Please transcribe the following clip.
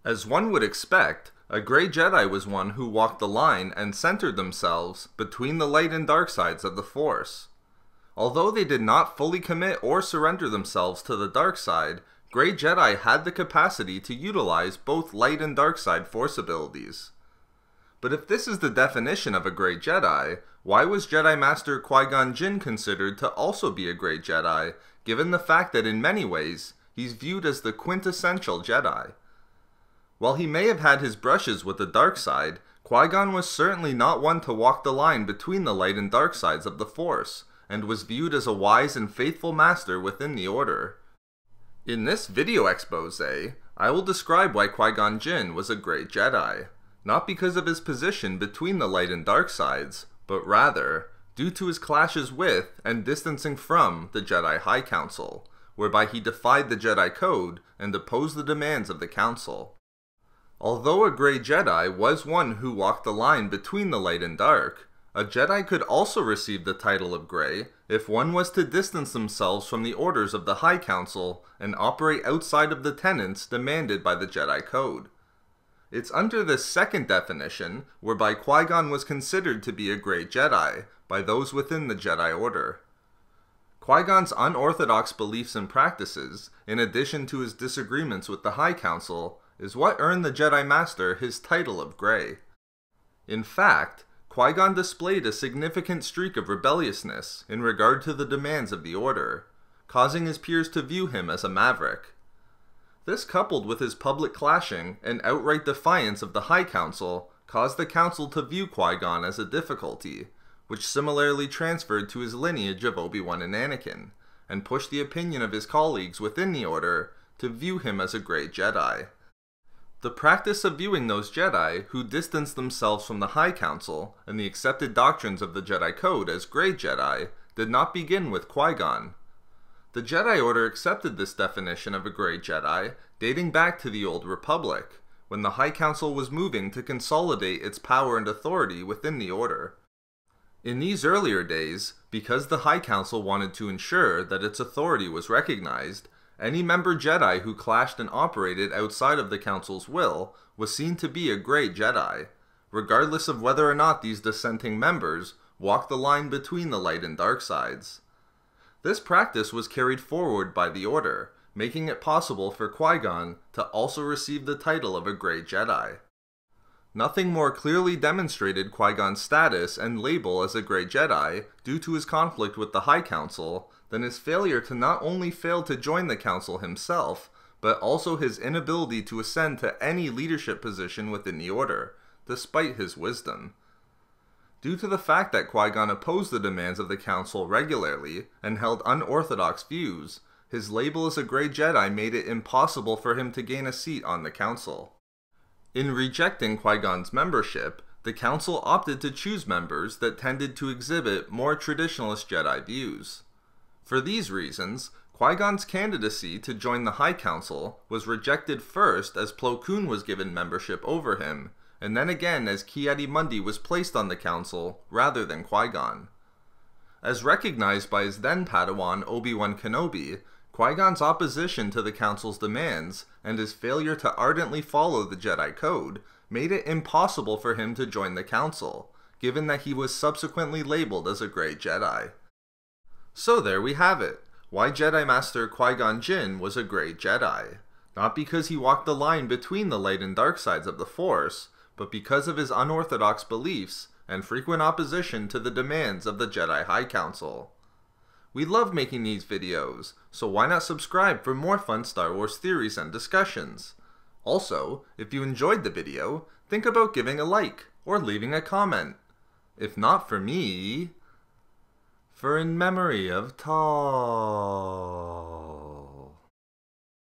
As one would expect, a Grey Jedi was one who walked the line and centered themselves between the light and dark sides of the Force. Although they did not fully commit or surrender themselves to the dark side, Grey Jedi had the capacity to utilize both light and dark side Force abilities. But if this is the definition of a Grey Jedi, why was Jedi Master Qui Gon Jinn considered to also be a Grey Jedi, given the fact that in many ways, he's viewed as the quintessential Jedi? While he may have had his brushes with the dark side, Qui-Gon was certainly not one to walk the line between the light and dark sides of the Force, and was viewed as a wise and faithful master within the Order. In this video expose, I will describe why Qui-Gon Jinn was a Grey Jedi, not because of his position between the light and dark sides, but rather, due to his clashes with and distancing from the Jedi High Council, whereby he defied the Jedi Code and opposed the demands of the Council. Although a Grey Jedi was one who walked the line between the light and dark, a Jedi could also receive the title of Grey if one was to distance themselves from the orders of the High Council and operate outside of the tenets demanded by the Jedi Code. It's under this second definition whereby Qui-Gon was considered to be a Grey Jedi by those within the Jedi Order. Qui-Gon's unorthodox beliefs and practices, in addition to his disagreements with the High Council, is what earned the Jedi Master his title of Grey. In fact, Qui-Gon displayed a significant streak of rebelliousness in regard to the demands of the Order, causing his peers to view him as a maverick. This, coupled with his public clashing and outright defiance of the High Council, caused the Council to view Qui-Gon as a difficulty, which similarly transferred to his lineage of Obi-Wan and Anakin, and pushed the opinion of his colleagues within the Order to view him as a Grey Jedi. The practice of viewing those Jedi who distanced themselves from the High Council and the accepted doctrines of the Jedi Code as Grey Jedi did not begin with Qui-Gon. The Jedi Order accepted this definition of a Grey Jedi dating back to the Old Republic, when the High Council was moving to consolidate its power and authority within the Order. In these earlier days, because the High Council wanted to ensure that its authority was recognized, any member Jedi who clashed and operated outside of the Council's will was seen to be a Grey Jedi, regardless of whether or not these dissenting members walked the line between the light and dark sides. This practice was carried forward by the Order, making it possible for Qui-Gon to also receive the title of a Grey Jedi. Nothing more clearly demonstrated Qui-Gon's status and label as a Grey Jedi due to his conflict with the High Council than his failure to not only fail to join the Council himself, but also his inability to ascend to any leadership position within the Order, despite his wisdom. Due to the fact that Qui-Gon opposed the demands of the Council regularly and held unorthodox views, his label as a Grey Jedi made it impossible for him to gain a seat on the Council. In rejecting Qui-Gon's membership, the Council opted to choose members that tended to exhibit more traditionalist Jedi views. For these reasons, Qui-Gon's candidacy to join the High Council was rejected first as Plo Koon was given membership over him, and then again as Ki-Adi-Mundi was placed on the Council rather than Qui-Gon. As recognized by his then Padawan Obi-Wan Kenobi, Qui-Gon's opposition to the Council's demands and his failure to ardently follow the Jedi Code made it impossible for him to join the Council, given that he was subsequently labeled as a Grey Jedi. So there we have it, why Jedi Master Qui-Gon Jinn was a Grey Jedi. Not because he walked the line between the light and dark sides of the Force, but because of his unorthodox beliefs and frequent opposition to the demands of the Jedi High Council. We love making these videos, so why not subscribe for more fun Star Wars theories and discussions? Also, if you enjoyed the video, think about giving a like or leaving a comment. If not for me, for in memory of Tall.